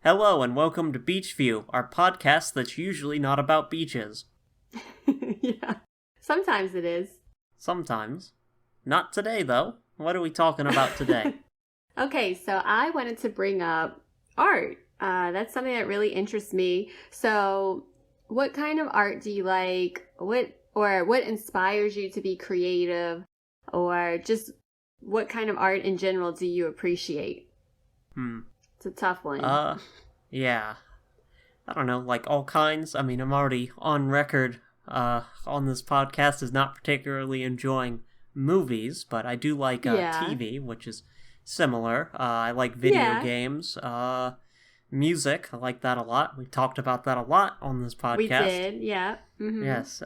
Hello and welcome to Beach View, our podcast that's usually not about beaches. Yeah, sometimes it is. Sometimes. Not today, though. What are we talking about today? Okay, so I wanted to bring up art. That's something that really interests me. So, what kind of art do you like? What inspires you to be creative? Or just what kind of art in general do you appreciate? It's a tough one. Yeah. I don't know, like all kinds. I mean, I'm already on record on this podcast as not particularly enjoying movies, but I do like TV, which is similar. I like video games. Music, I like that a lot. We talked about that a lot on this podcast. We did, yeah. Mm-hmm. Yes.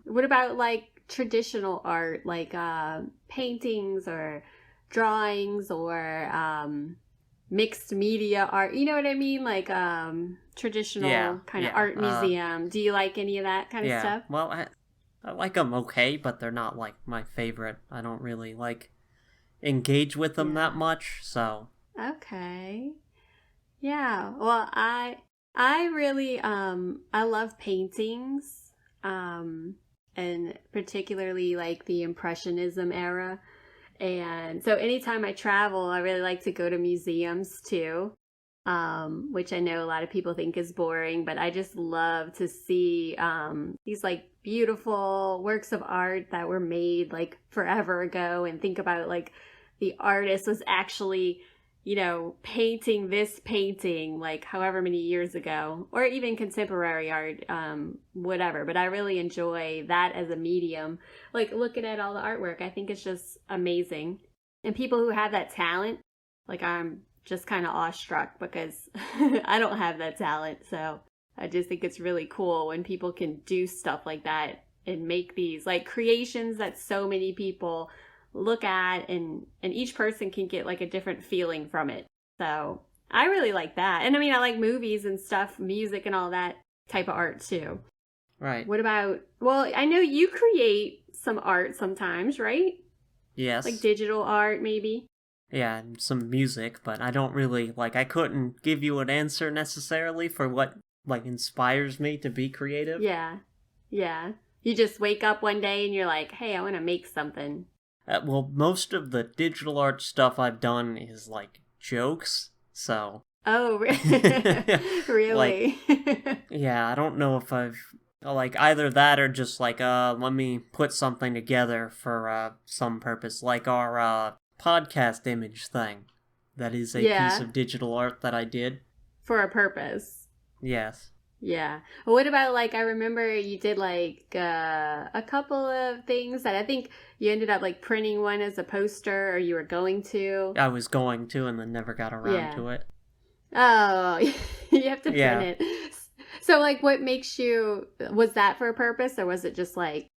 What about like traditional art, like paintings or drawings or mixed media art? You know what I mean? Like traditional kind of art museum. Do you like any of that kind of stuff? Well, I like them okay, but they're not like my favorite. I don't really like engage with them that much, so. Okay. Yeah. Well, I really I love paintings, and particularly like the Impressionism era. And so anytime I travel, I really like to go to museums too, which I know a lot of people think is boring, but I just love to see these like beautiful works of art that were made like forever ago, and think about like the artist was actually, you know, painting this painting like however many years ago, or even contemporary art, whatever. But I really enjoy that as a medium, like looking at all the artwork. I think it's just amazing. And people who have that talent, like I'm just kind of awestruck because I don't have that talent. So I just think it's really cool when people can do stuff like that and make these like creations that so many people look at, and each person can get like a different feeling from it. So I really like that. And I mean, I like movies and stuff, music and all that type of art too. Right. What about, well, I know you create some art sometimes, right? Yes. Like digital art maybe? Yeah, and some music, but I don't really, like, I couldn't give you an answer necessarily for what, like, inspires me to be creative. Yeah. You just wake up one day and you're like, hey, I want to make something. Well, most of the digital art stuff I've done is, like, jokes, so. Oh, really? Yeah, I don't know if I've, like, either that or just, like, let me put something together for, some purpose, like our, podcast image thing. That is a piece of digital art that I did. For a purpose. Yes. Yeah. What about, like, I remember you did, like, a couple of things that I think you ended up, like, printing one as a poster, or you were going to. I was going to and then never got around to it. Oh, you have to print it. So, like, what makes you, was that for a purpose, or was it just, like,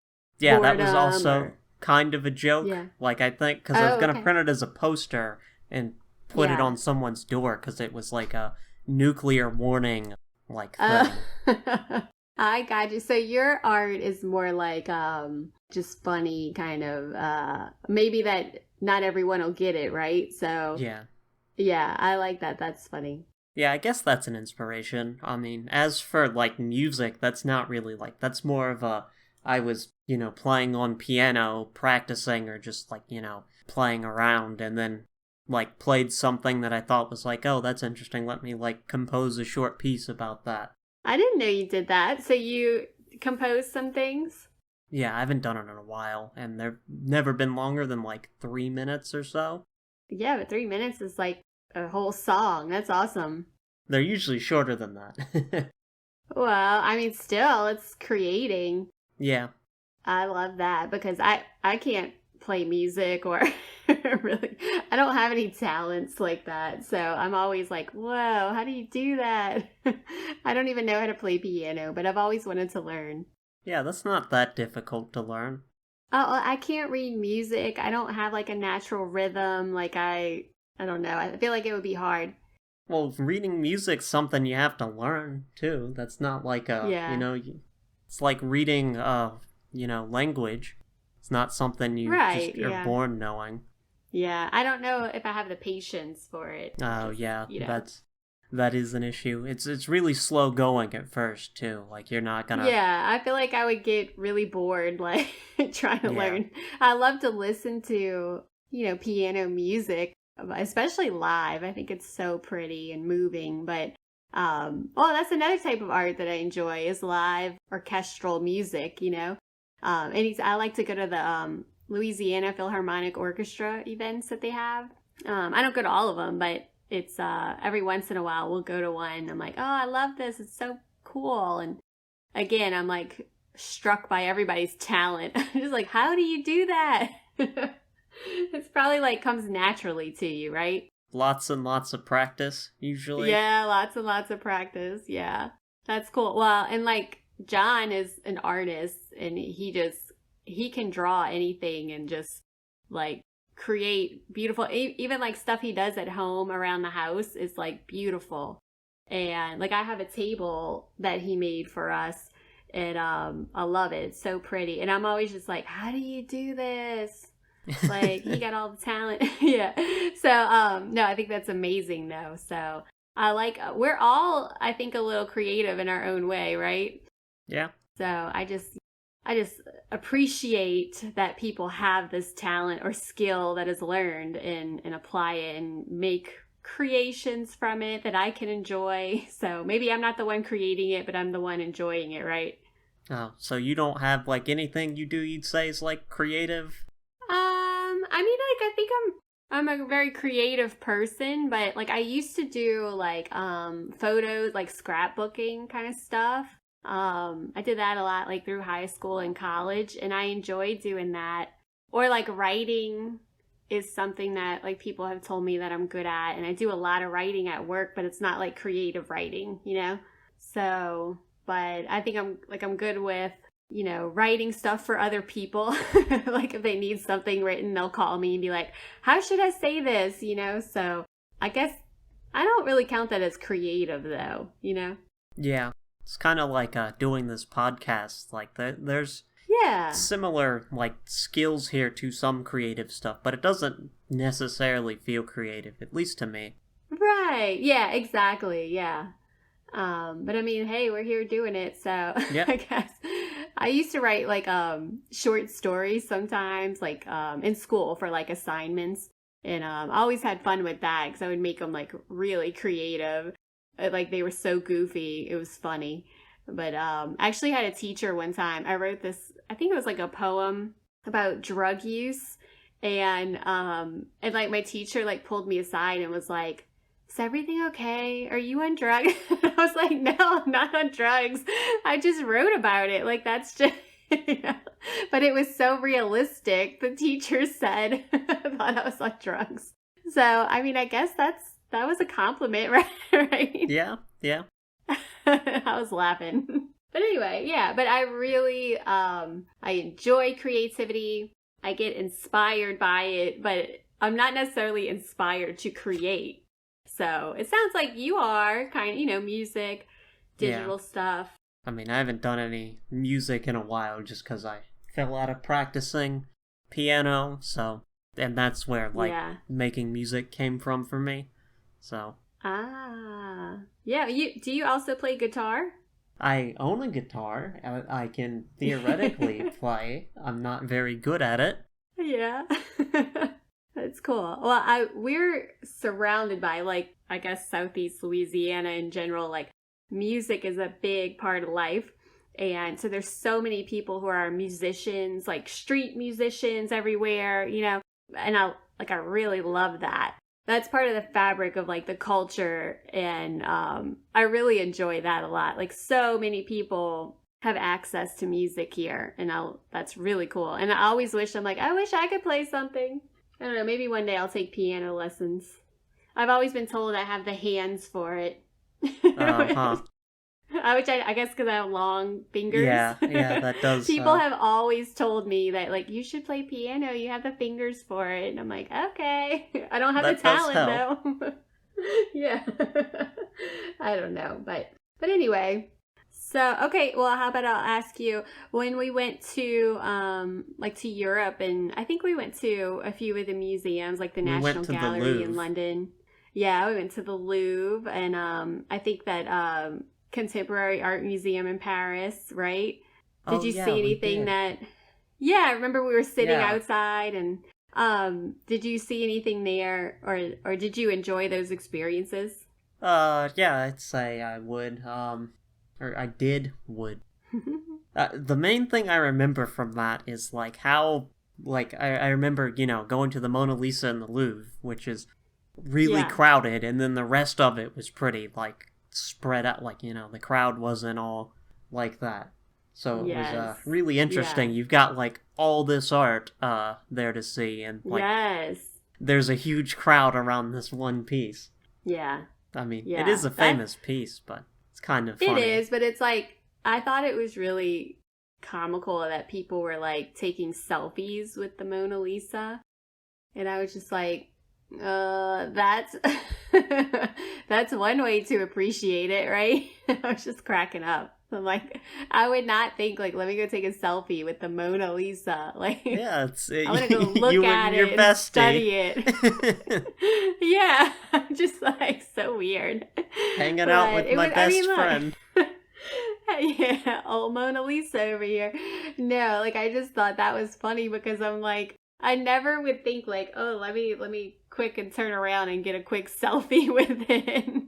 yeah, that was also kind of a joke. Yeah. Like, I think, because I was going to print it as a poster and put it on someone's door, because it was, like, a nuclear warning like thing. I got you. So your art is more like just funny kind of, maybe that not everyone will get it, right? So yeah, I like that. That's funny. Yeah, I guess that's an inspiration. I mean, as for like music, that's not really like, that's more of a, I was, you know, playing on piano, practicing, or just like, you know, playing around, and then like played something that I thought was like, oh, that's interesting, let me like compose a short piece about that. I didn't know you did that. So you composed some things? Yeah, I haven't done it in a while, and they've never been longer than like 3 minutes or so. Yeah, but 3 minutes is like a whole song. That's awesome. They're usually shorter than that. Well, I mean, still, it's creating. Yeah. I love that because I can't play music or really, I don't have any talents like that. So I'm always like, whoa, how do you do that? I don't even know how to play piano, but I've always wanted to learn. Yeah, that's not that difficult to learn. Oh, I can't read music. I don't have like a natural rhythm. Like I don't know. I feel like it would be hard. Well, reading music's something you have to learn too. That's not like a, you know, it's like reading, you know, language. It's not something you just are born knowing. Yeah, I don't know if I have the patience for it. Oh yeah, you know. that is an issue. It's really slow going at first too. Like you're not gonna. Yeah, I feel like I would get really bored, like trying to Yeah. learn. I love to listen to, piano music, especially live. I think it's so pretty and moving. But, well, that's another type of art that I enjoy is live orchestral music. I like to go to the Louisiana Philharmonic Orchestra events that they have. I don't go to all of them, but it's every once in a while we'll go to one. I'm like, oh, I love this. It's so cool. And again, I'm like struck by everybody's talent. I'm just like, how do you do that? It's probably like comes naturally to you, right? Lots and lots of practice, usually. Yeah, lots and lots of practice. Yeah, that's cool. Well, and like John is an artist and he can draw anything and just like create beautiful, even like stuff he does at home around the house is like beautiful. And like I have a table that he made for us and I love it. It's so pretty. And I'm always just like, how do you do this? Like he got all the talent. Yeah. So no, I think that's amazing though. So we're all I think a little creative in our own way, right? Yeah. So I just appreciate that people have this talent or skill that is learned and apply it and make creations from it that I can enjoy. So maybe I'm not the one creating it, but I'm the one enjoying it, right? Oh, so you don't have like anything you do you'd say is like creative? I mean, like I think I'm a very creative person, but like I used to do like photos, like scrapbooking kind of stuff. I did that a lot like through high school and college, and I enjoyed doing that. Or like writing is something that like people have told me that I'm good at, and I do a lot of writing at work, but it's not like creative writing, So, but I think I'm good with, writing stuff for other people. Like if they need something written, they'll call me and be like, "How should I say this?" So, I guess I don't really count that as creative though, Yeah. It's kind of like doing this podcast. Like there's Yeah. similar like skills here to some creative stuff, but it doesn't necessarily feel creative, at least to me. Right. Yeah, exactly. Yeah. But I mean, hey, we're here doing it, so Yep. I guess I used to write like short stories sometimes, like in school for like assignments, and I always had fun with that because I would make them like really creative. Like they were so goofy, it was funny. But I actually had a teacher one time. I wrote this, I think it was like a poem about drug use, and like my teacher like pulled me aside and was like, "Is everything okay? Are you on drugs?" I was like, "No, I'm not on drugs. I just wrote about it. Like that's just." But it was so realistic. The teacher said, I thought I was on drugs. So I mean, I guess that was a compliment, right? Yeah. I was laughing. But anyway, yeah, but I really, I enjoy creativity. I get inspired by it, but I'm not necessarily inspired to create. So it sounds like you are kind of, music, digital stuff. I mean, I haven't done any music in a while just because I fell out of practicing piano, and that's where making music came from for me. So. Yeah. Do you also play guitar? I own a guitar. I can theoretically play. I'm not very good at it. Yeah. That's cool. Well, we're surrounded by, like, I guess Southeast Louisiana in general, like, music is a big part of life. And so there's so many people who are musicians, like street musicians everywhere, and I really love that. That's part of the fabric of like the culture, and I really enjoy that a lot. Like so many people have access to music here, and that's really cool. And I always wish I wish I could play something. I don't know, maybe one day I'll take piano lessons. I've always been told I have the hands for it. I guess because I have long fingers. Yeah, that does. People have always told me that, like, you should play piano. You have the fingers for it. And I'm like, okay. I don't have the talent, though. Yeah. I don't know. But anyway. So, okay, well, how about I'll ask you, when we went to to Europe, and I think we went to a few of the museums, like the We went National to the Gallery in Louvre. London. Yeah, we went to the Louvre, and I think that Contemporary Art Museum in Paris, right? Did Oh, you yeah, see we anything did. that Yeah, I remember we were sitting Yeah. outside, and did you see anything there, or did you enjoy those experiences? Yeah, I'd say I would. Or I did would. The main thing I remember from that is like how like I remember going to the Mona Lisa in the Louvre, which is really Yeah. crowded, and then the rest of it was pretty like spread out. Like the crowd wasn't all like that, so it was Yes. really Yeah. interesting. You've got like all this art there to see, and like Yes. there's a huge crowd around this one piece. Yeah. I mean, it Yeah. is a That famous piece, but it's kind of It funny. is, but it's like I thought it was really comical that people were like taking selfies with the Mona Lisa. And I was just like, that's that's one way to appreciate it, right? I was just cracking up. I'm like, I would not think like, let me go take a selfie with the Mona Lisa. Like, Yeah, I want to go look you at and your it and bestie study it. Yeah, just like so weird. hanging out But with it my was, I best mean, friend. look. Yeah, old Mona Lisa over here. No, like I just thought that was funny because I'm like, I never would think like, oh, let me quick and turn around and get a quick selfie with it.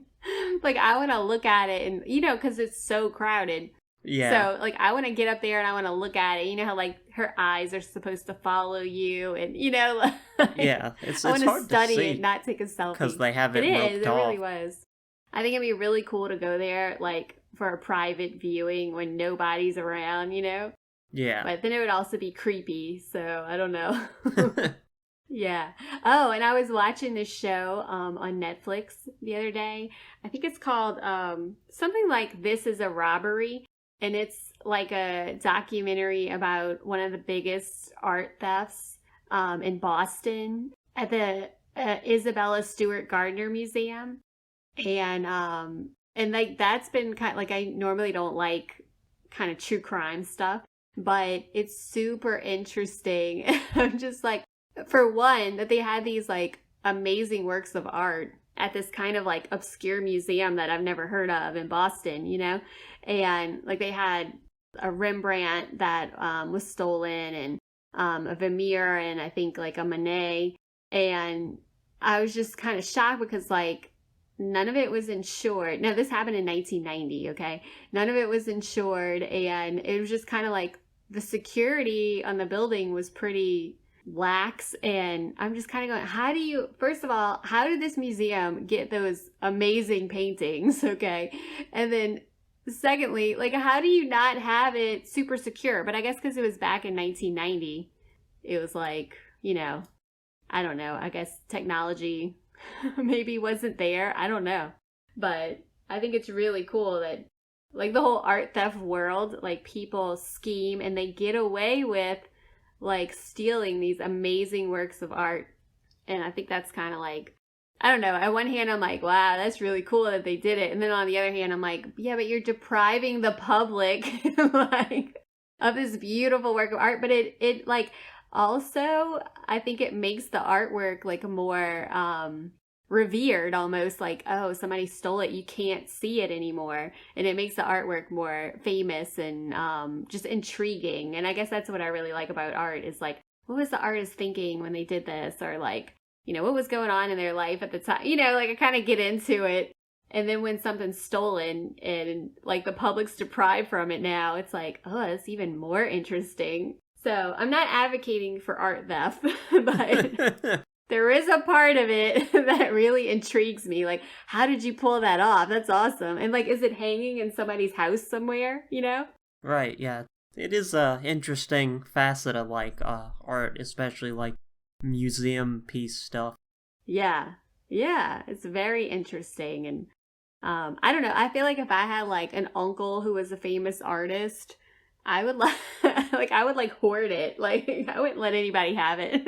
Like I want to look at it, and because it's so crowded. Yeah, So like I want to get up there and I want to look at it. You know how like her eyes are supposed to follow you, and yeah. like It's I want it's to hard to study it, see not take a because selfie. they have It it is. roped It really off. was. I think it'd be really cool to go there, like for a private viewing when nobody's around. Yeah. But then it would also be creepy, so I don't know. Yeah. Oh, and I was watching this show on Netflix the other day. I think it's called something like This Is a Robbery, and it's like a documentary about one of the biggest art thefts in Boston at the Isabella Stewart Gardner Museum. And like that's been kind of like I normally don't like kind of true crime stuff, but it's super interesting. I'm just like, for one, that they had these like amazing works of art at this kind of like obscure museum that I've never heard of in Boston. And like they had a Rembrandt that was stolen, and a Vermeer, and I think like a Monet. And I was just kind of shocked because like none of it was insured. Now, this happened in 1990, okay? None of it was insured, and it was just kind of like the security on the building was pretty lax. And I'm just kind of going, first of all, how did this museum get those amazing paintings, okay? And then secondly, like, how do you not have it super secure? But I guess because it was back in 1990, it was like, I don't know, I guess technology maybe wasn't there. I don't know. But I think it's really cool that like the whole art theft world, like people scheme and they get away with like stealing these amazing works of art. And I think that's kind of like, I don't know. At one hand, I'm like, wow, that's really cool that they did it. And then on the other hand, I'm like, yeah, but you're depriving the public like of this beautiful work of art. But it like also, I think it makes the artwork like more revered, almost like, oh, somebody stole it, you can't see it anymore, and it makes the artwork more famous and just intriguing. And I guess that's what I really like about art, is like, what was the artist thinking when they did this, or like, what was going on in their life at the time, like I kind of get into it. And then when something's stolen and like the public's deprived from it now, it's like, oh, it's even more interesting. So I'm not advocating for art theft, but there is a part of it that really intrigues me. Like, how did you pull that off? That's awesome. And like, is it hanging in somebody's house somewhere? Right, yeah. It is a interesting facet of like art, especially like museum piece stuff. Yeah. Yeah. It's very interesting. And I don't know. I feel like if I had like an uncle who was a famous artist, I would like I would like hoard it. Like I wouldn't let anybody have it.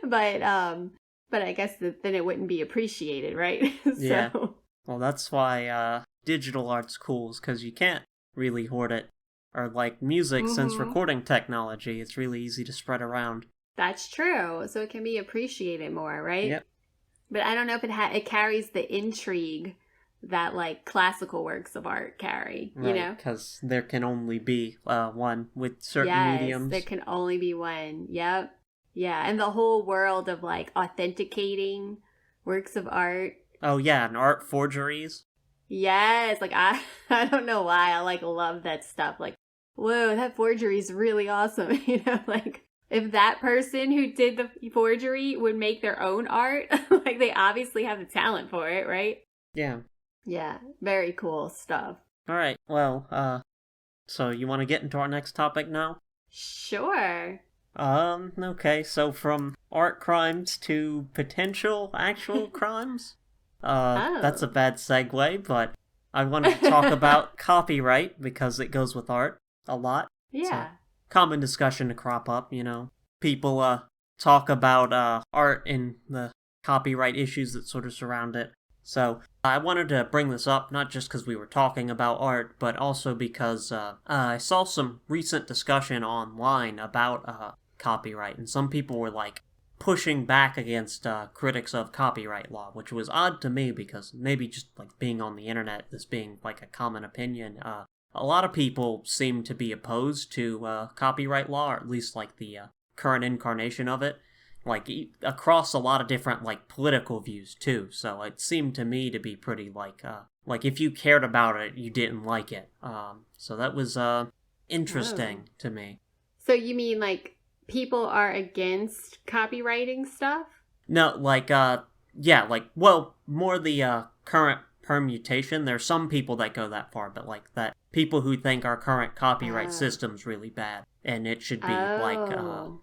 But I guess then it wouldn't be appreciated, right? Yeah. So Well, that's why digital art's cool, because you can't really hoard it. Or like music, since Mm-hmm. recording technology, it's really easy to spread around. That's true. So it can be appreciated more, right? Yep. But I don't know if it carries the intrigue that like classical works of art carry, you know? Because there can only be one with certain Yes, mediums. there can only be one. Yep. Yeah, and the whole world of like authenticating works of art. Oh yeah, and art forgeries. Yes, like I don't know why I like love that stuff. Like, whoa, that forgery is really awesome. You know, like if that person who did the forgery would make their own art, like they obviously have the talent for it, right? Yeah. Yeah, very cool stuff. All right. Well, so you want to get into our next topic now? Sure. Okay. So from art crimes to potential actual crimes. That's a Oh. bad segue, but I wanted to talk about copyright because it goes with art a lot. It's a Yeah. common discussion to crop up, you know. People talk about art and the copyright issues that sort of surround it. So I wanted to bring this up not just because we were talking about art, but also because I saw some recent discussion online about copyright, and some people were like pushing back against critics of copyright law, which was odd to me because maybe just like being on the internet, this being like a common opinion, a lot of people seem to be opposed to copyright law, or at least like the current incarnation of it, like across a lot of different like political views too. So it seemed to me to be pretty like if you cared about it, you didn't like it. So that was interesting to me. So you mean like people are against copywriting stuff? No, yeah, like, well, more the current permutation. There's some people that go that far, but like that people who think our current copyright system's really bad and it should be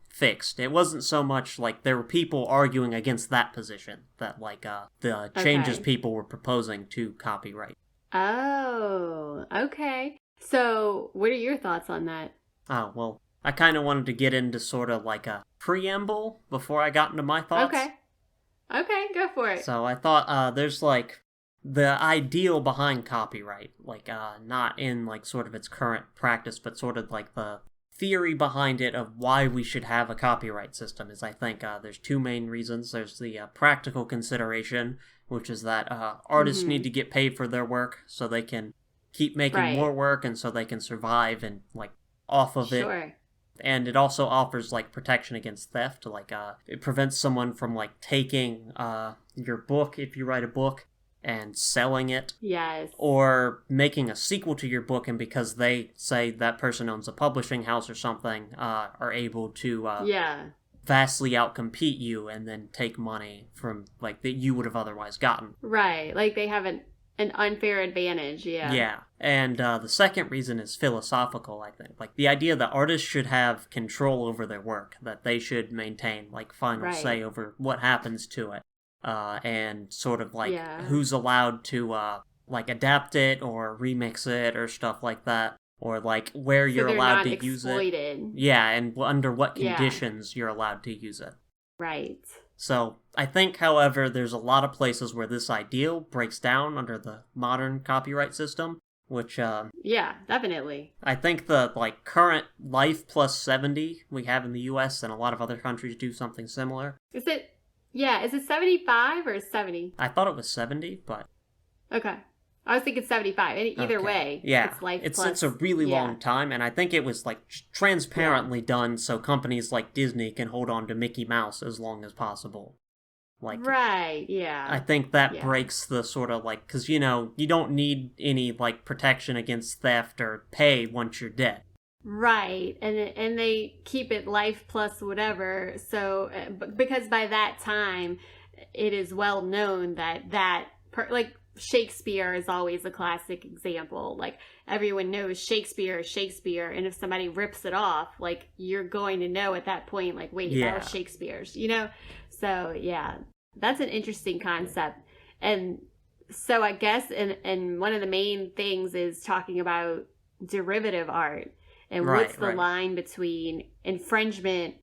fixed. It wasn't so much like there were people arguing against that position that like the changes people were proposing to copyright. Oh, okay. So what are your thoughts on that? Oh, well, I kind of wanted to get into sort of like a preamble before I got into my thoughts. Okay, go for it. So I thought there's like the ideal behind copyright, like not in like sort of its current practice, but sort of like the theory behind it of why we should have a copyright system is I think there's two main reasons. There's the practical consideration, which is that artists need to get paid for their work so they can keep making more work and so they can survive and like off of it. And it also offers like protection against theft, like it prevents someone from like taking your book if you write a book and selling it. Yes. Or making a sequel to your book, and because they say that person owns a publishing house or something, are able to vastly outcompete you and then take money from like that you would have otherwise gotten. Right, like they have an unfair advantage, Yeah, and the second reason is philosophical, I think. Like, the idea that artists should have control over their work, that they should maintain, like, final say over what happens to it, and sort of, like, who's allowed to, like, adapt it or remix it or stuff like that, or, like, where you're allowed to use it. Yeah, and under what conditions you're allowed to use it. Right. So, I think, however, there's a lot of places where this ideal breaks down under the modern copyright system, which, yeah, definitely. I think the, like, current life plus 70 we have in the US and a lot of other countries do something similar. Is it 75 or 70? I thought it was 70, but... Okay. I was thinking 75. Either way, it's life plus... It's a really long time, and I think it was, like, transparently done so companies like Disney can hold on to Mickey Mouse as long as possible. Like, right, yeah. I think that breaks the sort of, like, because, you know, you don't need any, like, protection against theft or pay once you're dead. Right, and they keep it life plus whatever, so, because by that time, it is well known that like, Shakespeare is always a classic example. Like, everyone knows Shakespeare is Shakespeare, and if somebody rips it off, like, you're going to know at that point, like, wait, that was Shakespeare's, you know? So, yeah, that's an interesting concept. And so I guess, and one of the main things is talking about derivative art, and what's the line between infringement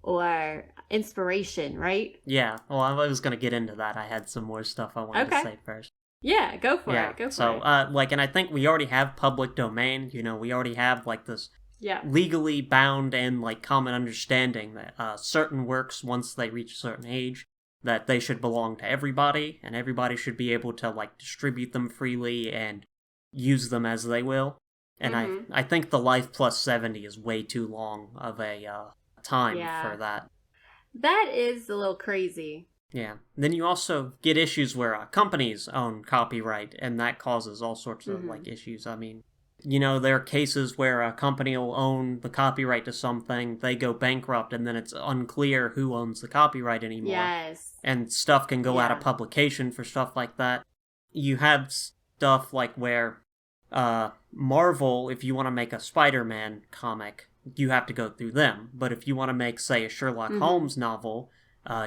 or inspiration, right? Yeah, well, I was going to get into that. I had some more stuff I wanted to say first. Yeah, go for it. Go for it. Like, and I think we already have public domain. We already have like this legally bound and like common understanding that certain works, once they reach a certain age, that they should belong to everybody, and everybody should be able to like distribute them freely and use them as they will. And I think the life plus 70 is way too long of a time for that. That is a little crazy. Yeah. Then you also get issues where companies own copyright, and that causes all sorts of like issues. I mean, there are cases where a company will own the copyright to something, they go bankrupt, and then it's unclear who owns the copyright anymore. Yes. And stuff can go out of publication for stuff like that. You have stuff like where Marvel, if you want to make a Spider-Man comic, you have to go through them. But if you want to make, say, a Sherlock Holmes novel,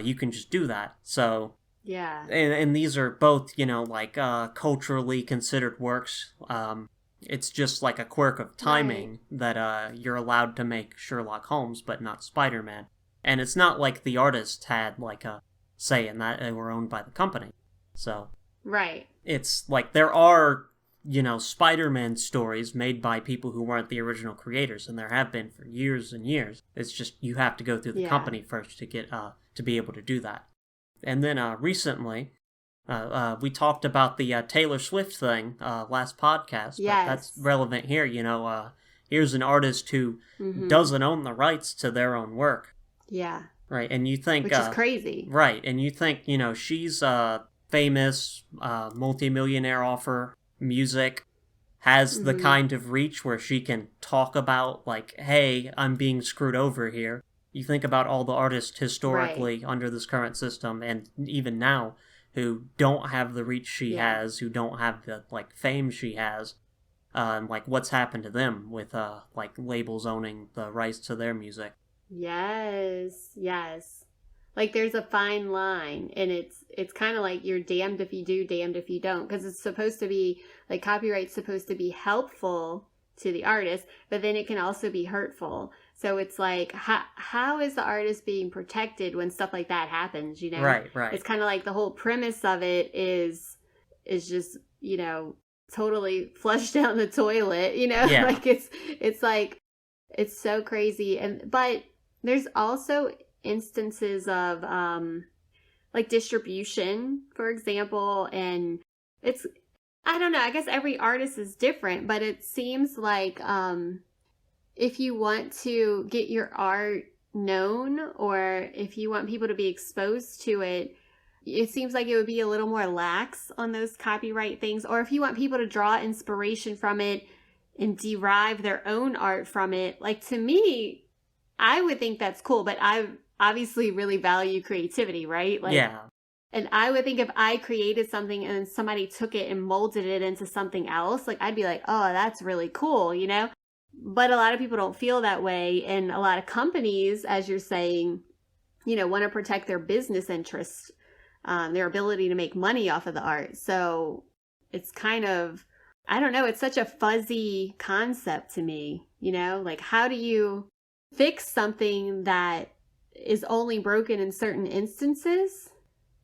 you can just do that. So and these are both, culturally considered works. It's just like a quirk of timing that you're allowed to make Sherlock Holmes, but not Spider-Man. And it's not like the artist had like a say in that; they were owned by the company. So it's like there are Spider-Man stories made by people who weren't the original creators, and there have been for years and years. It's just you have to go through the company first to get to be able to do that. And then recently, we talked about the Taylor Swift thing last podcast, but that's relevant here. Here's an artist who doesn't own the rights to their own work. Yeah. Right, and you think... Which is crazy. Right, and you think, she's famous, multi-millionaire offer music, has the kind of reach where she can talk about, like, hey, I'm being screwed over here. You think about all the artists historically under this current system, and even now, who don't have the reach she has, who don't have the, like, fame she has, like, what's happened to them with, like, labels owning the rights to their music. Yes. Like, there's a fine line, and it's kind of like you're damned if you do, damned if you don't, because it's supposed to be, like, copyright's supposed to be helpful to the artist, but then it can also be hurtful. So it's like, how is the artist being protected when stuff like that happens, Right. It's kind of like the whole premise of it is just, totally flushed down the toilet, Yeah. Like, it's like, it's so crazy. But there's also instances of like distribution, for example, and I don't know, I guess every artist is different, but it seems like if you want to get your art known, or if you want people to be exposed to it, it seems like it would be a little more lax on those copyright things. Or if you want people to draw inspiration from it and derive their own art from it, like, to me, I would think that's cool, but I obviously really value creativity, right? Like, yeah. And I would think if I created something and then somebody took it and molded it into something else, like, I'd be like, oh, that's really cool, But a lot of people don't feel that way. And a lot of companies, as you're saying, want to protect their business interests, their ability to make money off of the art. So it's kind of, I don't know, it's such a fuzzy concept to me, Like, how do you fix something that is only broken in certain instances?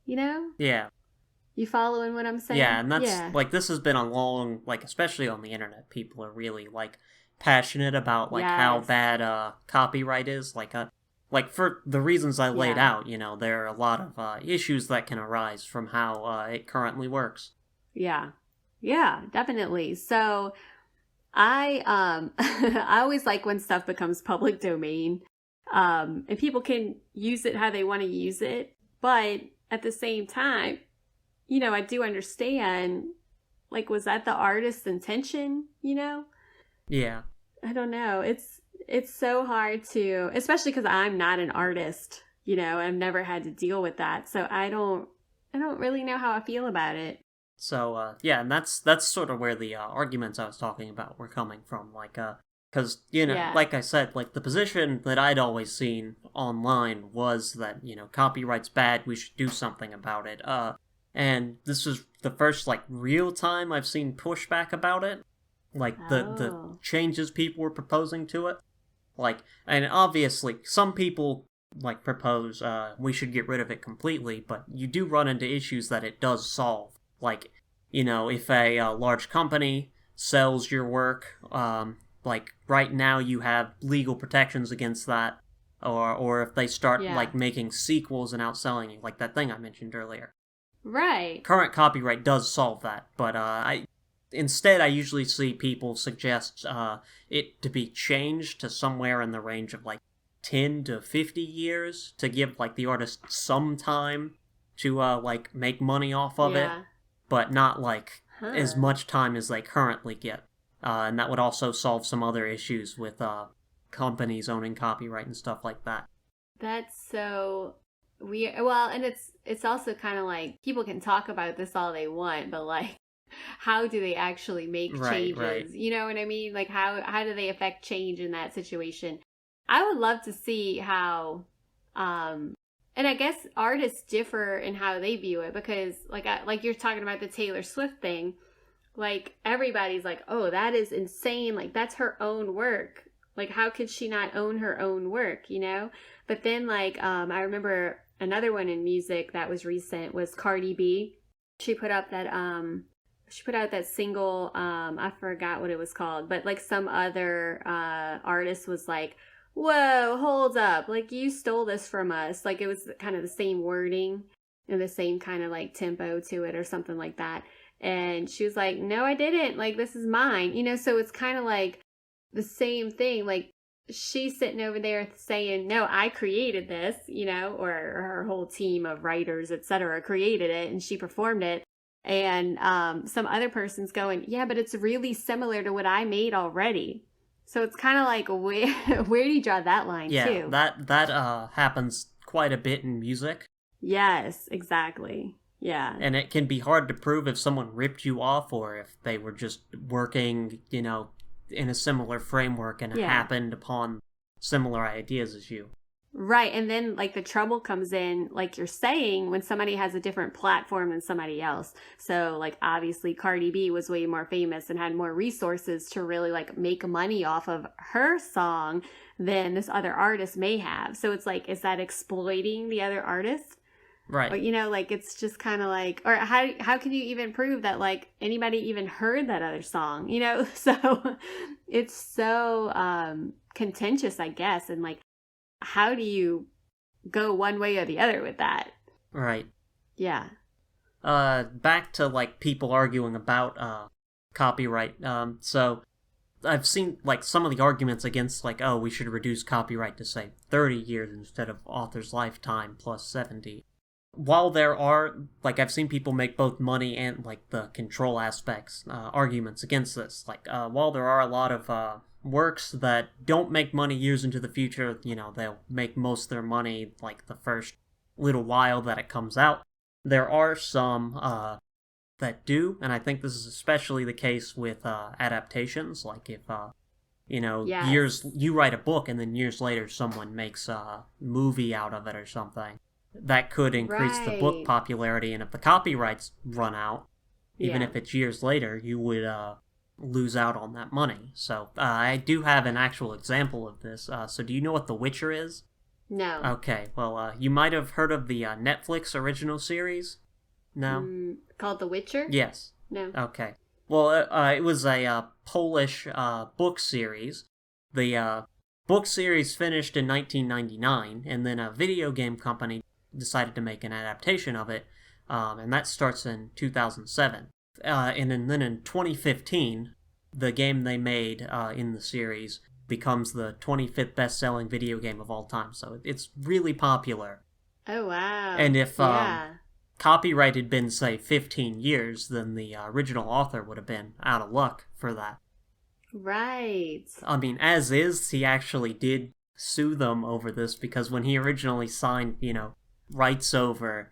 Yeah. You following what I'm saying? Yeah, and that's, like, this has been a long, like, especially on the internet, people are really, like, passionate about, like, how bad copyright is. Like, for the reasons I laid out, there are a lot of issues that can arise from how it currently works. Yeah, definitely. So I I always like when stuff becomes public domain, and people can use it how they want to use it, but at the same time, I do understand, like, was that the artist's intention, Yeah. I don't know. It's so hard to, especially because I'm not an artist, I've never had to deal with that. So I don't really know how I feel about it. So, and that's sort of where the arguments I was talking about were coming from. Like, because, like I said, like, the position that I'd always seen online was that, copyright's bad, we should do something about it. And this is the first, like, real time I've seen pushback about it. Like, the changes people were proposing to it. Like, and obviously, some people, like, propose we should get rid of it completely, but you do run into issues that it does solve. Like, if a large company sells your work, like right now you have legal protections against that, or if they start Yeah. like making sequels and outselling you, like that thing I mentioned earlier. Right. Current copyright does solve that, but instead I usually see people suggest it to be changed to somewhere in the range of like 10 to 50 years to give like the artist some time to like make money off of it, Yeah. but not like as Huh. much time as they currently get. And that would also solve some other issues with companies owning copyright and stuff like that. That's so weird. Well, and it's also kind of like people can talk about this all they want, but like how do they actually make Right, right. changes? You know what I mean? Like how do they affect change in that situation? I would love to see how and I guess artists differ in how they view it because like you're talking about the Taylor Swift thing, like everybody's like, "Oh, that is insane. Like that's her own work. Like how could she not own her own work, you know?" But then like I remember another one in music that was recent was Cardi B. She put up that she put out that single, I forgot what it was called, but like some other artist was like, "Whoa, hold up. Like you stole this from us." Like it was kind of the same wording and the same kind of like tempo to it or something like that. And she was like, "No, I didn't. Like this is mine." You know, so it's kind of like the same thing. Like she's sitting over there saying, "No, I created this," you know, or her whole team of writers, etc., created it and she performed it. And some other person's going, "Yeah, but it's really similar to what I made already." So it's kind of like, where do you draw that line, Yeah, too? that happens quite a bit in music. Yes, exactly. Yeah. And it can be hard to prove if someone ripped you off or if they were just working, in a similar framework and Yeah. happened upon similar ideas as you. Right. And then like the trouble comes in, like you're saying, when somebody has a different platform than somebody else. So like obviously Cardi B was way more famous and had more resources to really like make money off of her song than this other artist may have. So it's like, is that exploiting the other artist? Right. Or, like it's just kind of like, or how can you even prove that like anybody even heard that other song? So it's so contentious, I guess, and like how do you go one way or the other with that? Right. Yeah. Back to like people arguing about copyright. So I've seen like some of the arguments against like, oh, we should reduce copyright to say 30 years instead of author's lifetime plus 70. While there are, like, I've seen people make both money and, like, the control aspects arguments against this. Like, while there are a lot of works that don't make money years into the future, they'll make most of their money, like, the first little while that it comes out. There are some that do, and I think this is especially the case with adaptations. Like, if, Yes. you write a book and then years later someone makes a movie out of it or something. That could increase the book Right. popularity, and if the copyrights run out, even Yeah. if it's years later, you would lose out on that money. So I do have an actual example of this. So do you know what The Witcher is? No. Okay, well, you might have heard of the Netflix original series? No? Called The Witcher? Yes. No. Okay. Well, it was a Polish book series. The book series finished in 1999, and then a video game company decided to make an adaptation of it, and that starts in 2007. And then in 2015, the game they made in the series becomes the 25th best-selling video game of all time, so it's really popular. Oh, wow. And if yeah. copyright had been, say, 15 years, then the original author would have been out of luck for that. Right. I mean, as is, he actually did sue them over this, because when he originally signed, rights over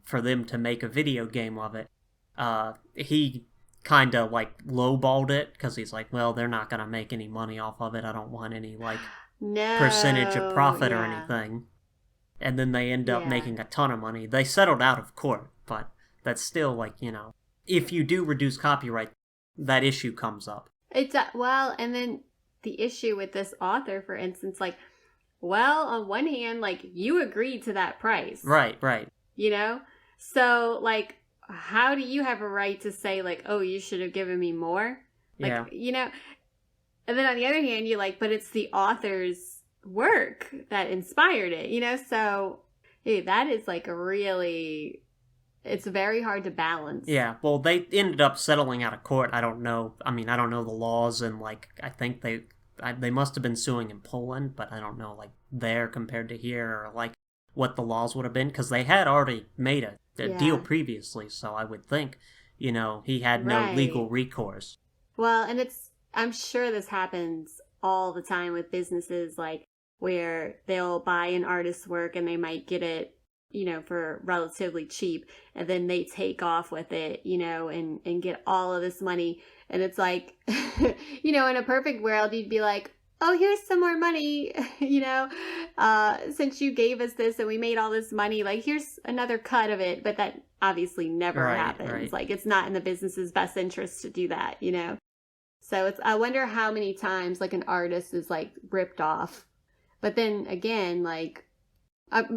for them to make a video game of it, he kind of like lowballed it, because he's like, well, they're not gonna make any money off of it, I don't want any like No. percentage of profit or Yeah. anything. And then they end up Yeah. making a ton of money. They settled out of court, but that's still like, if you do reduce copyright, that issue comes up. It's well, and then the issue with this author, for instance, like, well, on one hand, like you agreed to that price, Right. So like how do you have a right to say, like, oh, you should have given me more? Like, yeah. you know, and then on the other hand, you're like, but it's the author's work that inspired it, you know? So, hey, that is like a really, it's very hard to balance. Yeah, well, they ended up settling out of court. I don't know. I mean, I don't know the laws, and, like, I think they must have been suing in Poland, but I don't know, like, there compared to here, or, like, what the laws would have been, because they had already made a deal previously, so I would think, you know, he had no legal recourse. Well, and I'm sure this happens all the time with businesses, like, where they'll buy an artist's work and they might get it, you know, for relatively cheap, and then they take off with it, you know, and get all of this money. And it's like, you know, in a perfect world, you'd be like, oh, here's some more money, you know, since you gave us this and we made all this money, like, here's another cut of it. But that obviously never happens. Right. Like, it's not in the business's best interest to do that, you know. So I wonder how many times, like, an artist is, like, ripped off. But then again, like,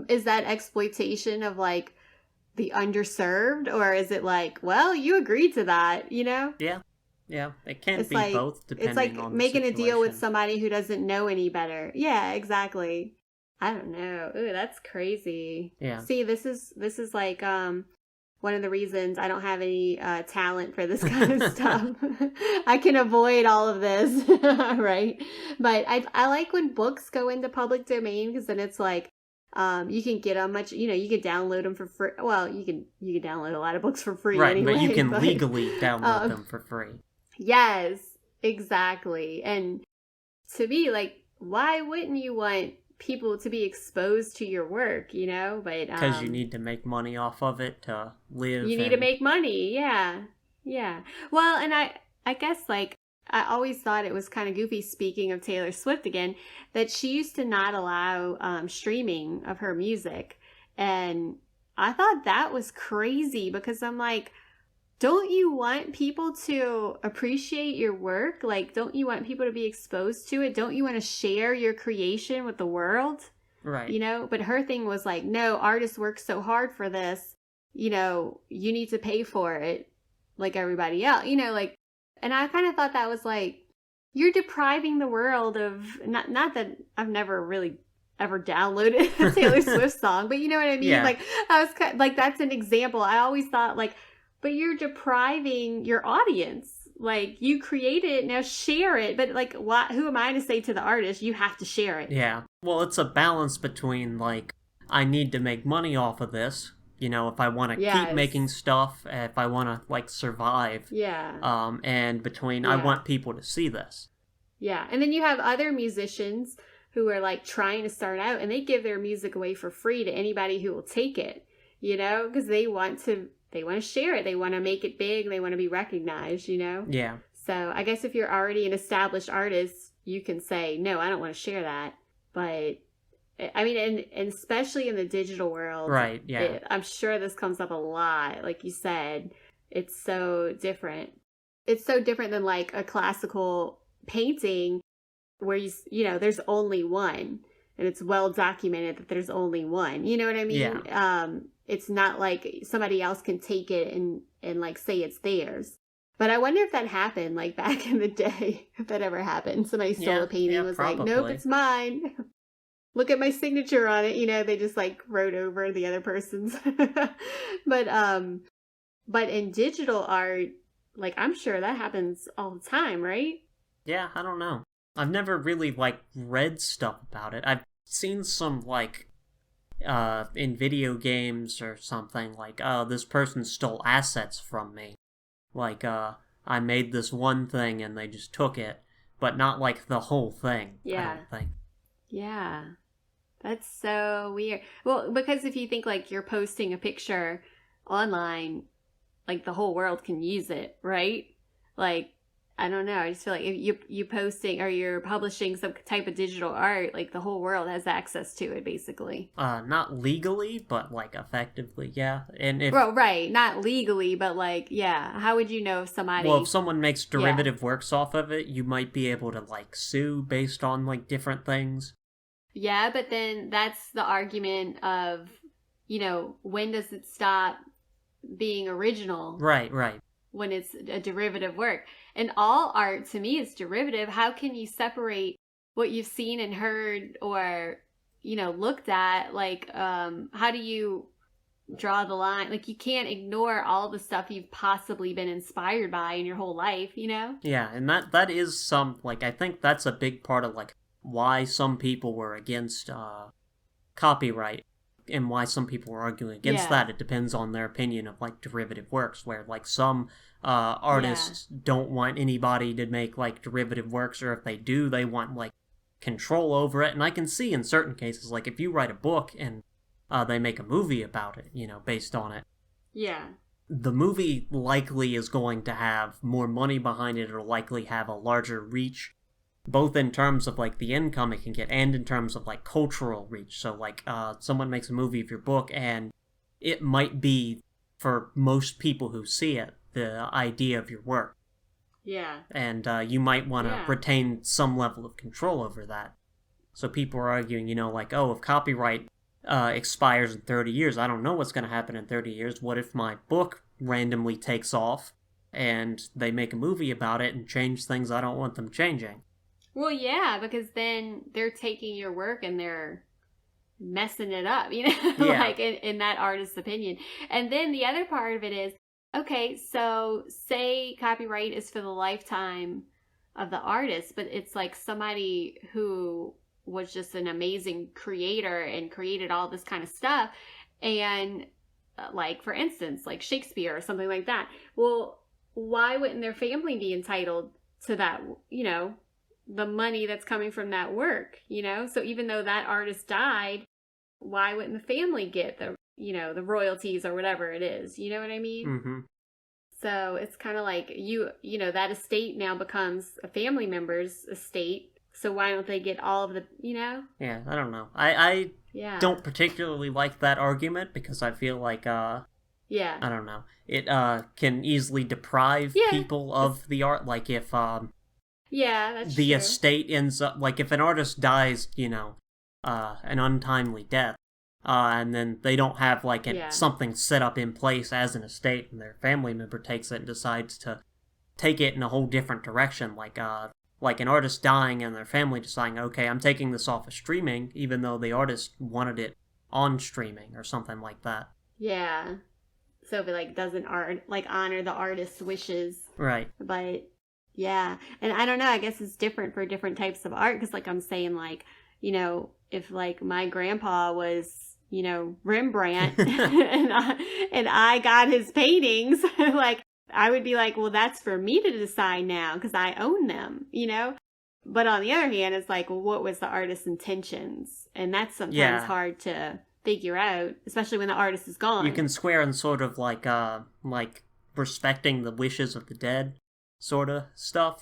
is that exploitation of, like, the underserved, or is it like, well, you agreed to that, you know? Yeah, it can't be like, both, depending on the situation. It's like making a deal with somebody who doesn't know any better. Yeah, exactly. I don't know. Ooh, that's crazy. Yeah. See, this is like one of the reasons I don't have any talent for this kind of stuff. I can avoid all of this, right? But I like when books go into public domain, because then it's like, you can get them much, you know, you can download them for free. Well, you can download a lot of books for free, right? Anyway, but you can legally download them for free. Yes, exactly. And to me, like, why wouldn't you want people to be exposed to your work, you know? But because you need to make money off of it to live. You need to make money, yeah. Well, and I guess, like, I always thought it was kind of goofy, speaking of Taylor Swift again, that she used to not allow streaming of her music. And I thought that was crazy, because I'm like, don't you want people to appreciate your work? Like, don't you want people to be exposed to it? Don't you want to share your creation with the world? Right. You know, but her thing was like, no, artists work so hard for this, you know, you need to pay for it like everybody else, you know, like, and I kind of thought that was like, you're depriving the world of, not that I've never really ever downloaded a Taylor Swift song, but you know what I mean? Yeah. Like, I was kind of, like, that's an example. I always thought, like, but you're depriving your audience. Like, you create it, now share it. But, like, who am I to say to the artist, you have to share it? Yeah. Well, it's a balance between, like, I need to make money off of this, you know, if I want to keep making stuff, if I want to, like, survive. Yeah. And between, I want people to see this. Yeah. And then you have other musicians who are, like, trying to start out, and they give their music away for free to anybody who will take it, you know, because they want to share it. They want to make it big. They want to be recognized, you know? Yeah. So I guess if you're already an established artist, you can say, no, I don't want to share that. But, I mean, and especially in the digital world. Right, yeah. I'm sure this comes up a lot. Like you said, it's so different. It's so different than, like, a classical painting where, you know, there's only one. And it's well documented that there's only one. You know what I mean? Yeah. It's not like somebody else can take it and like say it's theirs. But I wonder if that happened, like, back in the day, if that ever happened. Somebody stole a painting and was probably like, nope, it's mine. Look at my signature on it. You know, they just, like, wrote over the other person's. But in digital art, like, I'm sure that happens all the time, right? Yeah, I don't know. I've never really, like, read stuff about it. I've seen some, like, in video games or something, like, oh, this person stole assets from me. Like, I made this one thing and they just took it, but not, like, the whole thing, I don't think. Yeah. That's so weird. Well, because if you think, like, you're posting a picture online, like, the whole world can use it, right? Like, I don't know. I just feel like if you posting or you're publishing some type of digital art, like, the whole world has access to it, basically. Not legally, but, like, effectively, yeah. And well, right, not legally, but, like, yeah. How would you know if somebody? Well, if someone makes derivative works off of it, you might be able to, like, sue based on, like, different things. Yeah, but then that's the argument of, you know, when does it stop being original. Right. When it's a derivative work. And all art, to me, is derivative. How can you separate what you've seen and heard or, looked at? Like, how do you draw the line? Like, you can't ignore all the stuff you've possibly been inspired by in your whole life, Yeah, and that is I think that's a big part of, why some people were against copyright and why some people were arguing against that. It depends on their opinion of, derivative works, where, some artists don't want anybody to make, derivative works, or if they do, they want, control over it. And I can see in certain cases, if you write a book and they make a movie about it, based on it. Yeah. The movie likely is going to have more money behind it, or likely have a larger reach, both in terms of, the income it can get and in terms of, cultural reach. So, someone makes a movie of your book, and it might be, for most people who see it, the idea of your work. Yeah. And you might want to retain some level of control over that. So people are arguing, if copyright expires in 30 years, I don't know what's going to happen in 30 years. What if my book randomly takes off and they make a movie about it and change things I don't want them changing? Well, yeah, because then they're taking your work and they're messing it up, in that artist's opinion. And then the other part of it is, okay, so say copyright is for the lifetime of the artist, but it's somebody who was just an amazing creator and created all this kind of stuff. And for instance, Shakespeare or something like that. Well, why wouldn't their family be entitled to that, the money that's coming from that work, So even though that artist died, why wouldn't the family get the royalties or whatever it is? You know what I mean? Mm-hmm. So it's kind of that estate now becomes a family member's estate. So why don't they get all of the, Yeah, I don't know. I don't particularly like that argument because I feel like, I don't know. It can easily deprive people of the art. If that's the true. estate ends up, if an artist dies, an untimely death, and then they don't have something set up in place as an estate, and their family member takes it and decides to take it in a whole different direction, like an artist dying and their family deciding, okay, I'm taking this off of streaming, even though the artist wanted it on streaming or something like that. Yeah. So if it doesn't honor the artist's wishes. Right. But yeah. And I don't know, I guess it's different for different types of art, because I'm saying if my grandpa was, Rembrandt and I got his paintings, I would be well, that's for me to decide now because I own them, But on the other hand, it's well, what was the artist's intentions? And that's sometimes hard to figure out, especially when the artist is gone. You can square in sort of respecting the wishes of the dead sort of stuff.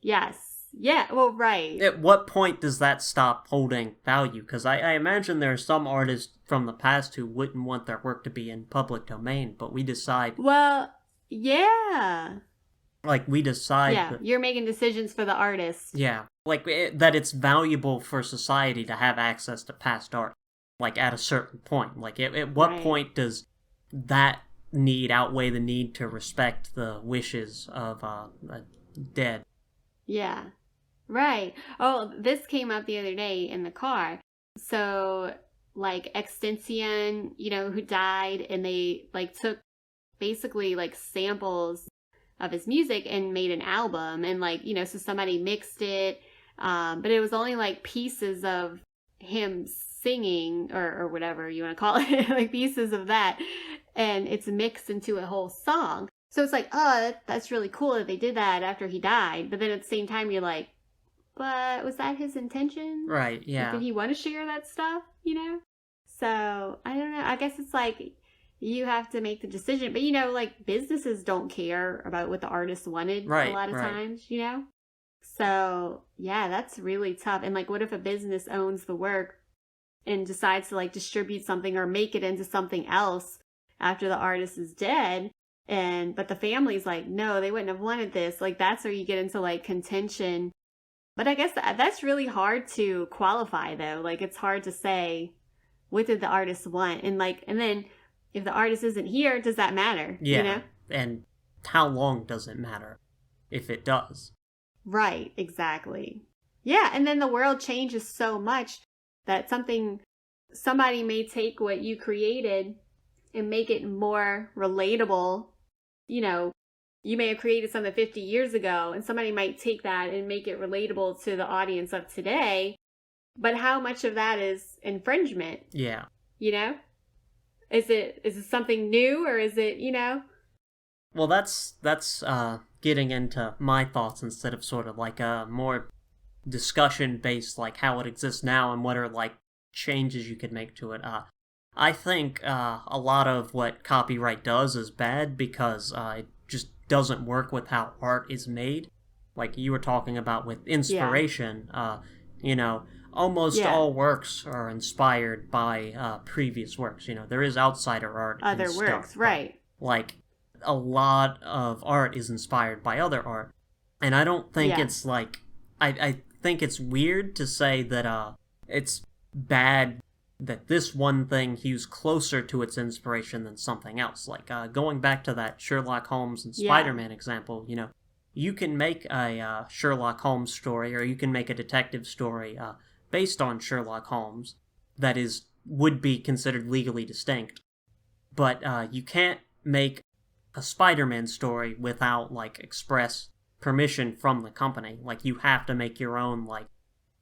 Yes. Yeah, well, right. At what point does that stop holding value? Because I imagine there are some artists from the past who wouldn't want their work to be in public domain, but we decide... Well, yeah. We decide... Yeah, you're making decisions for the artist. Yeah, that it's valuable for society to have access to past art, at a certain point. At what point does that need outweigh the need to respect the wishes of a dead? Yeah. Right. Oh, this came up the other day in the car. So, Extension, who died, and they, took basically, samples of his music and made an album. And, so somebody mixed it. But it was only, pieces of him singing, or whatever you want to call it, pieces of that. And it's mixed into a whole song. So it's that's really cool that they did that after he died. But then at the same time, you're but was that his intention? Right, yeah. Did he want to share that stuff, So, I don't know. I guess it's you have to make the decision. But, businesses don't care about what the artist wanted a lot of times, So, yeah, that's really tough. And, what if a business owns the work and decides to, distribute something or make it into something else after the artist is dead? But the family's no, they wouldn't have wanted this. That's where you get into, contention. But I guess that's really hard to qualify, though. It's hard to say, what did the artist want? And then if the artist isn't here, does that matter? Yeah. You know? And how long does it matter if it does? Right, exactly. Yeah, and then the world changes so much that somebody may take what you created and make it more relatable. You know, you may have created something 50 years ago, and somebody might take that and make it relatable to the audience of today. But how much of that is infringement? Yeah. You know? Is it something new, or is it, Well, that's getting into my thoughts instead of sort of like a more discussion-based, like how it exists now and what are like changes you could make to it. I think a lot of what copyright does is bad because it just doesn't work with how art is made. Like you were talking about with inspiration, almost all works are inspired by previous works. There is outsider art. Other and works, stuff, right. Like, a lot of art is inspired by other art. And I don't think it's like... I think it's weird to say that it's bad that this one thing hews closer to its inspiration than something else. Like, going back to that Sherlock Holmes and Spider-Man example, you can make a Sherlock Holmes story, or you can make a detective story based on Sherlock Holmes that would be considered legally distinct. But you can't make a Spider-Man story without, like, express permission from the company. Like, you have to make your own, like,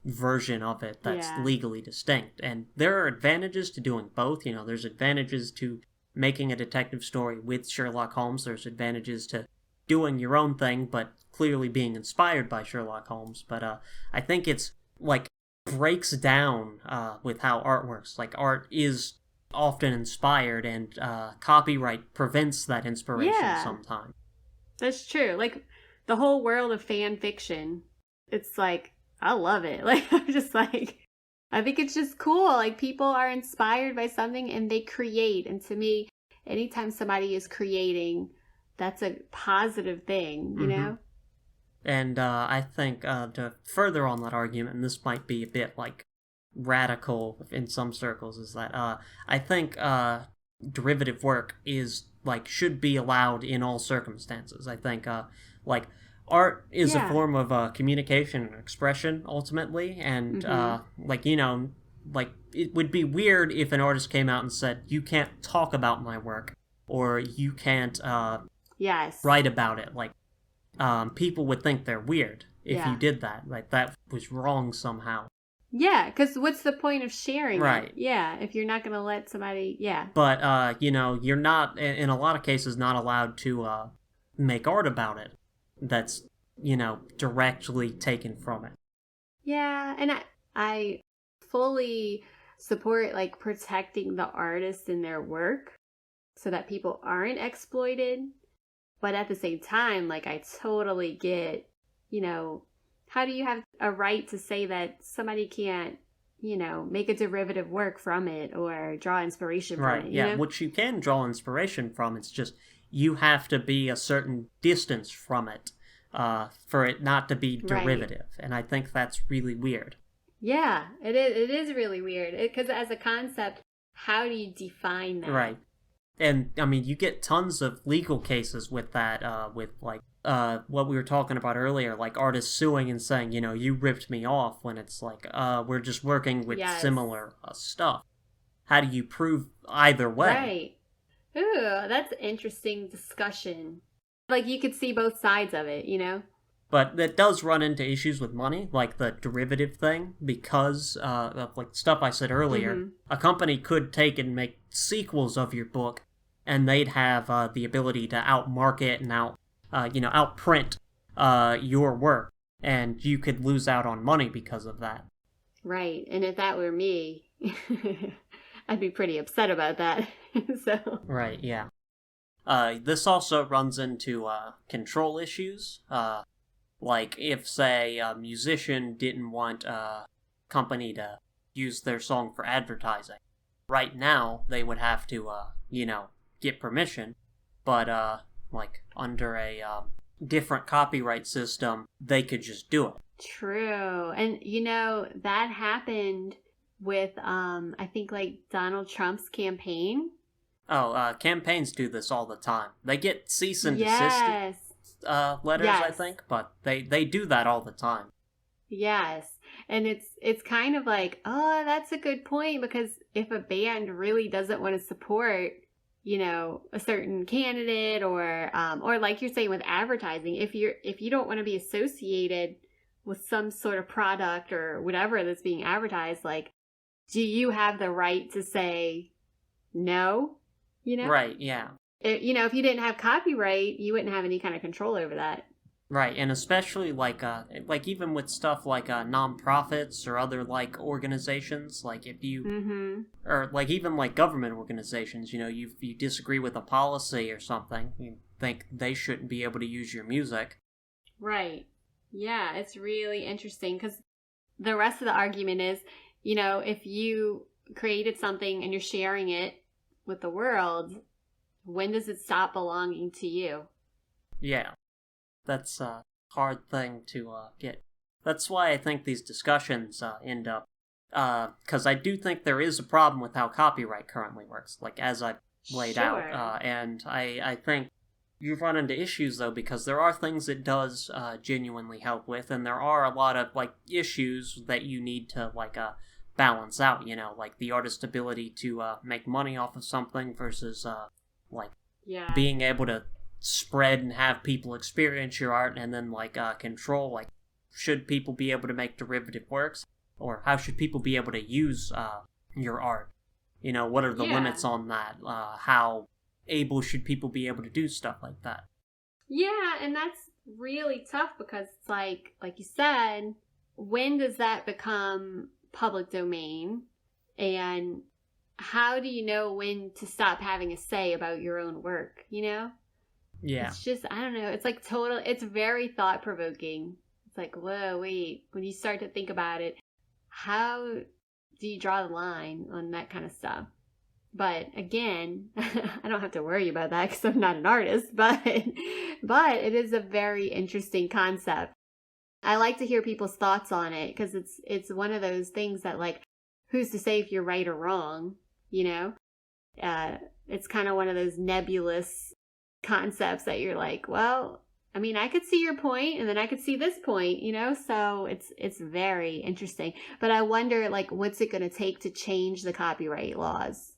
version of it that's legally distinct. And there are advantages to doing both. There's advantages to making a detective story with Sherlock Holmes. There's advantages to doing your own thing, but clearly being inspired by Sherlock Holmes. But I think it's, like, breaks down with how art works. Like, art is often inspired, and copyright prevents that inspiration sometimes. That's true. Like, the whole world of fan fiction, it's like, I love it. Like, I'm just like, I think it's just cool. Like, people are inspired by something and they create. And to me, anytime somebody is creating, that's a positive thing, you know? And I think to further on that argument, and this might be a bit, like, radical in some circles, is that I think derivative work should be allowed in all circumstances. I think art is a form of communication and expression ultimately, and it would be weird if an artist came out and said, you can't talk about my work, or you can't write about it. Like, people would think they're weird if you did that. Like, that was wrong somehow. Yeah, because what's the point of sharing it? Yeah, if you're not going to let somebody, But, you're not, in a lot of cases, not allowed to make art about it that's, directly taken from it. Yeah, and I fully support, like, protecting the artists and their work so that people aren't exploited. But at the same time, like, I totally get, how do you have a right to say that somebody can't, make a derivative work from it or draw inspiration from it? Yeah, which you can draw inspiration from. It's just you have to be a certain distance from it for it not to be derivative. Right. And I think that's really weird. Yeah, it is really weird. Because as a concept, how do you define that? Right. And, I mean, you get tons of legal cases with that, with, like, what we were talking about earlier, like artists suing and saying, you ripped me off, when it's like, we're just working with similar stuff. How do you prove either way? Right. Ooh, that's an interesting discussion. Like, you could see both sides of it, But that does run into issues with money, like the derivative thing, because of, like, stuff I said earlier. A company could take and make sequels of your book, and they'd have the ability to outmarket and outprint your work, and you could lose out on money because of that. Right, and if that were me, I'd be pretty upset about that. So. Right, yeah. This also runs into control issues. Like, if, say, a musician didn't want a company to use their song for advertising, right now they would have to, get permission, but, under a different copyright system, they could just do it. True. And, that happened with, I think, like, Donald Trump's campaign. Campaigns do this all the time. They get cease and desist Yes. letters, Yes. I think, but they do that all the time. Yes. And it's kind of like, oh, that's a good point, because if a band really doesn't want to support, a certain candidate, or like you're saying with advertising, if you don't want to be associated with some sort of product or whatever that's being advertised, like, do you have the right to say no? Right, yeah. If you didn't have copyright, you wouldn't have any kind of control over that. Right, and especially like even with stuff like nonprofits or other like organizations, like if you or like even like government organizations, you disagree with a policy or something, you think they shouldn't be able to use your music. Right. Yeah, it's really interesting, because the rest of the argument is, if you created something and you're sharing it with the world, when does it stop belonging to you? Yeah. That's a hard thing to get. That's why I think these discussions end up, because I do think there is a problem with how copyright currently works, like as I've laid out, and I think you've run into issues though, because there are things it does genuinely help with, and there are a lot of like issues that you need to like balance out, like the artist's ability to make money off of something versus being able to spread and have people experience your art, and then like control, like, should people be able to make derivative works, or how should people be able to use your art, what are the limits on that, how able should people be able to do stuff like that. Yeah, and that's really tough, because it's like you said, when does that become public domain, and how do you know when to stop having a say about your own work? Yeah. It's just, I don't know. It's like it's very thought provoking. It's like, whoa, wait. When you start to think about it, how do you draw the line on that kind of stuff? But again, I don't have to worry about that because I'm not an artist, but it is a very interesting concept. I like to hear people's thoughts on it, because it's one of those things that, like, who's to say if you're right or wrong, It's kind of one of those nebulous concepts that you're like, well, I mean, I could see your point, and then I could see this point, so it's very interesting. But I wonder, like, what's it going to take to change the copyright laws?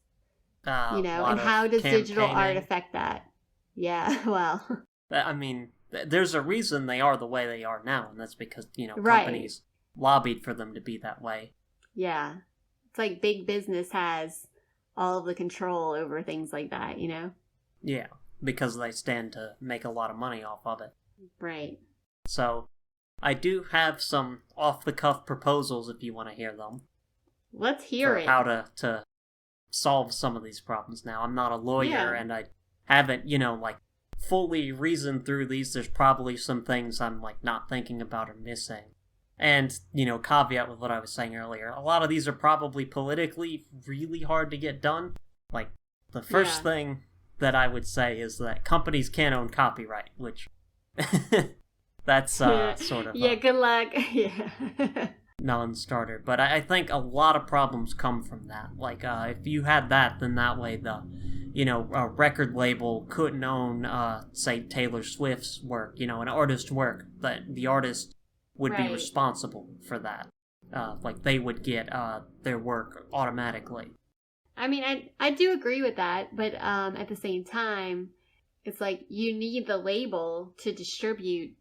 And how does digital art affect that? Yeah, well, I mean, there's a reason they are the way they are now, and that's because, companies lobbied for them to be that way. Yeah. It's like big business has all of the control over things like that, Yeah, because they stand to make a lot of money off of it. Right. So, I do have some off-the-cuff proposals if you want to hear them. Let's hear it. How to solve some of these problems now. I'm not a lawyer, and I haven't, fully reasoned through these. There's probably some things I'm, not thinking about or missing. And, caveat with what I was saying earlier, a lot of these are probably politically really hard to get done. Like, the first thing that I would say is that companies can't own copyright, which that's sort of good luck. Yeah. non-starter. But I think a lot of problems come from that. Like, if you had that, then that way the, a record label couldn't own, say, Taylor Swift's work, an artist's work, that the artist would be responsible for that. They would get their work automatically. I mean, I do agree with that, but at the same time, it's like you need the label to distribute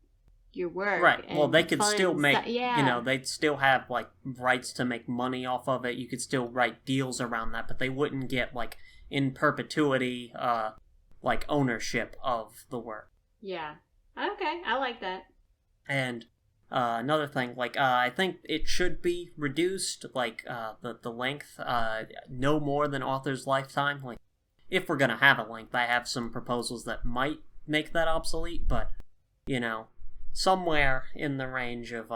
your work. Right. Well, they could still make, yeah. They'd still have, rights to make money off of it. You could still write deals around that, but they wouldn't get, in perpetuity, ownership of the work. Yeah. Okay, I like that. And another thing, I think it should be reduced, the length, no more than author's lifetime. If we're gonna have a length, I have some proposals that might make that obsolete, but, somewhere in the range of,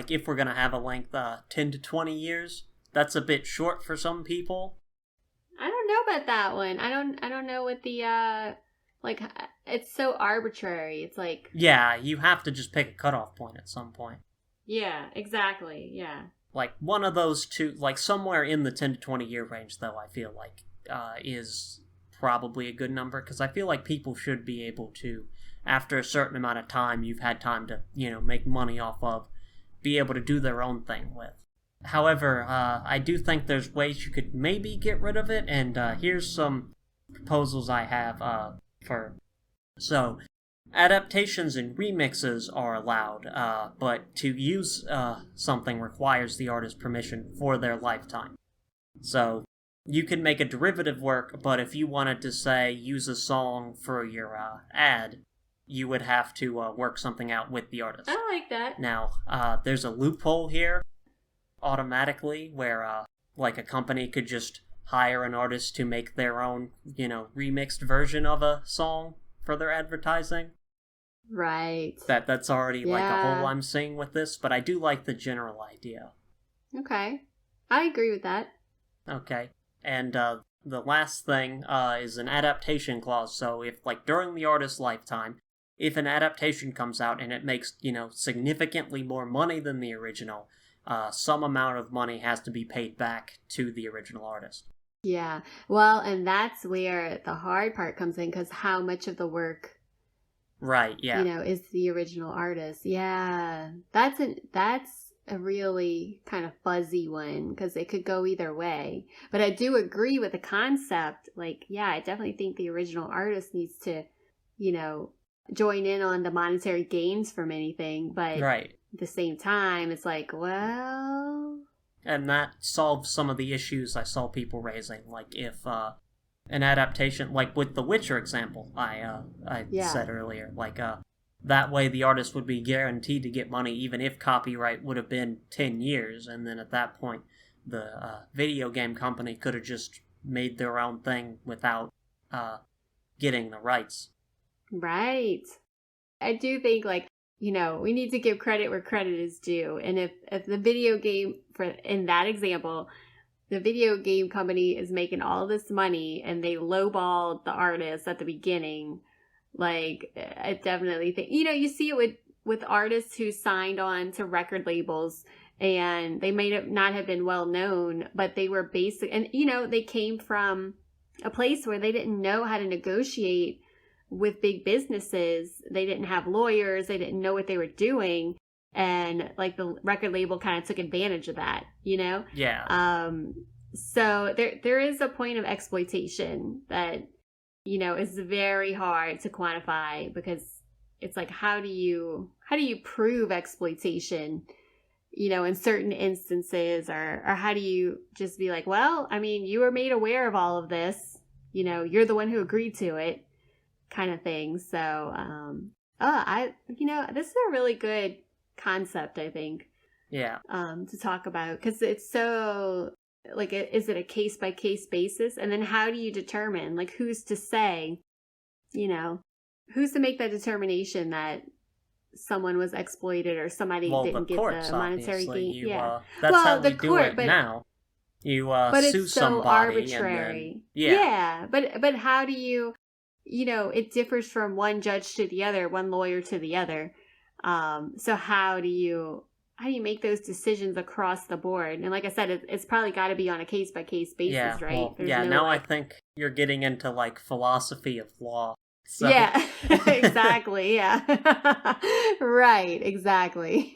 if we're gonna have a length, 10 to 20 years, that's a bit short for some people. I don't know about that one. I don't know what the, it's so arbitrary. It's like... Yeah, you have to just pick a cutoff point at some point. Yeah, exactly, yeah. One of those two, somewhere in the 10 to 20 year range, though, I feel like is probably a good number, because I feel like people should be able to, after a certain amount of time you've had time to, make money off of, be able to do their own thing with. However, I do think there's ways you could maybe get rid of it, and here's some proposals I have for... So, adaptations and remixes are allowed, but to use something requires the artist's permission for their lifetime. So, you can make a derivative work, but if you wanted to, say, use a song for your ad, you would have to work something out with the artist. I like that. Now, there's a loophole here, automatically, where, like, a company could just hire an artist to make their own, remixed version of a song for their advertising. Right. That's already, like, a hole I'm seeing with this, but I do like the general idea. Okay. I agree with that. Okay. And the last thing is an adaptation clause. So if, like, during the artist's lifetime, if an adaptation comes out and it makes, significantly more money than the original, some amount of money has to be paid back to the original artist. Yeah. Well, and that's where the hard part comes in, because how much of the work... Right, yeah. Is the original artist. Yeah. That's a really kind of fuzzy one, because it could go either way. But I do agree with the concept. Like, yeah, I definitely think the original artist needs to, join in on the monetary gains from anything. But right. At the same time, it's like, well... And that solves some of the issues I saw people raising. Like, if an adaptation, like with the Witcher example I said earlier, like, that way the artist would be guaranteed to get money even if copyright would have been 10 years, and then at that point the video game company could have just made their own thing without getting the rights. Right. I do think, like, we need to give credit where credit is due. And if the video game, in that example, the video game company is making all this money and they lowballed the artist at the beginning, like, I definitely think, you see it with artists who signed on to record labels, and they may not have been well known, but they were basic, and, they came from a place where they didn't know how to negotiate with big businesses. They didn't have lawyers. They didn't know what they were doing. And, like, the record label kind of took advantage of that, Yeah. So there is a point of exploitation that, is very hard to quantify, because it's like, how do you prove exploitation, in certain instances, or how do you just be like, well, I mean, you were made aware of all of this, you're the one who agreed to it, kind of thing. So, this is a really good concept, I think. Yeah. To talk about, because it's so, like, is it a case-by-case basis? And then how do you determine, like, who's to say, who's to make that determination that someone was exploited or somebody didn't get the monetary gain? That's how we do it now. You but sue it's so somebody arbitrary. And then, but how do you, it differs from one judge to the other, one lawyer to the other. So how do you make those decisions across the board? And like I said, it's probably got to be on a case-by-case basis, right? Well, no, now I think you're getting into, like, philosophy of law. So. Yeah, exactly, yeah. Right, exactly.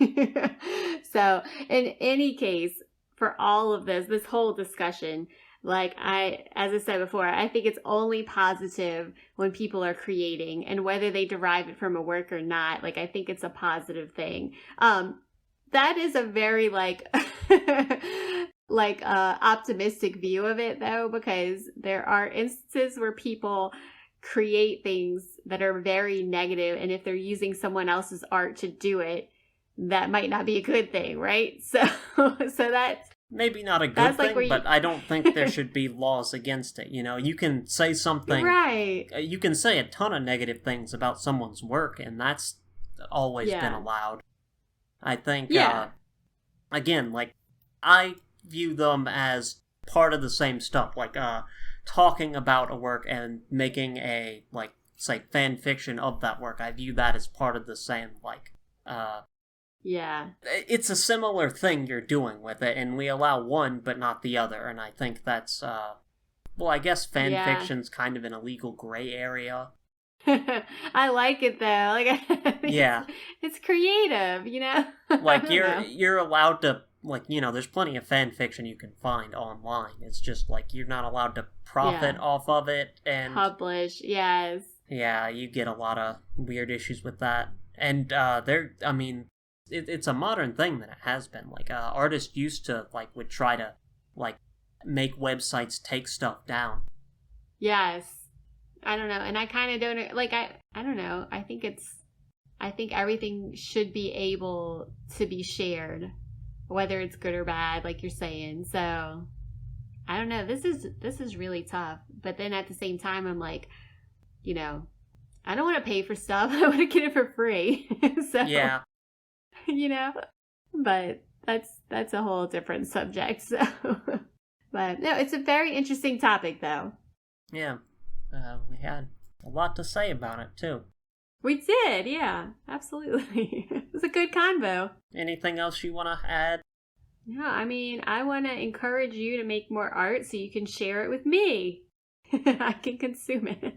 So, in any case, for all of this whole discussion, like, as I said before, I think it's only positive when people are creating, and whether they derive it from a work or not, like, I think it's a positive thing. That is a very, like, optimistic view of it, though, because there are instances where people create things that are very negative, and if they're using someone else's art to do it, that might not be a good thing, right? So that's maybe not a good thing, but I don't think there should be laws against it. You can say something, right? You can say a ton of negative things about someone's work, and that's always been allowed. I think, again, like, I view them as part of the same stuff, like, talking about a work and making a, like, say, fan fiction of that work. I view that as part of the same, like, it's a similar thing you're doing with it, and we allow one but not the other, and I think that's Well, I guess fan Yeah. fiction's kind of an illegal gray area. I like it though. Like, I think Yeah. it's creative, you know. Like I don't know. you're allowed to, like, you know, there's plenty of fan fiction you can find online. It's just like you're not allowed to profit off of it, and Publish, yes. yeah, you get a lot of weird issues with that. And I mean, it's a modern thing that it has been. Like artists used to would try to like make websites take stuff down. Yes. I don't know. And I kind of don't like I don't know. I think everything should be able to be shared, whether it's good or bad, like you're saying. So, I don't know. This is really tough. But then at the same time, I'm like, you know, I don't want to pay for stuff. I want to get it for free. So, Yeah. you know, but that's a whole different subject. So, but no, it's a very interesting topic though. Yeah. We had a lot to say about it too. We did, yeah, absolutely. It was a good convo. Anything else you want to add? No, I mean, I want to encourage you to make more art so you can share it with me. I can consume it.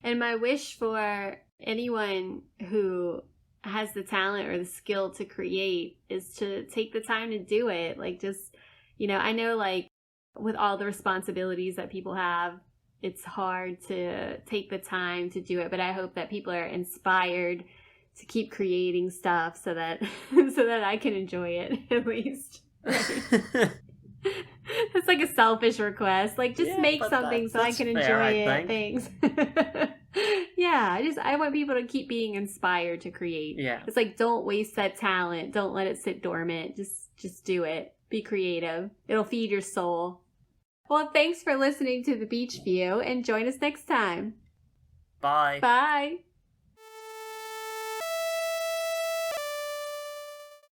And my wish for anyone who has the talent or the skill to create is to take the time to do it. Like, just, you know, I know, like, with all the responsibilities that people have, it's hard to take the time to do it, but I hope that people are inspired to keep creating stuff so that I can enjoy it at least. Right? It's like a selfish request. Like, just make something so I can enjoy it. Thanks. Yeah, I want people to keep being inspired to create. Yeah. It's like, don't waste that talent. Don't let it sit dormant. Just do it. Be creative. It'll feed your soul. Well, thanks for listening to The Beach View, and join us next time. Bye. Bye.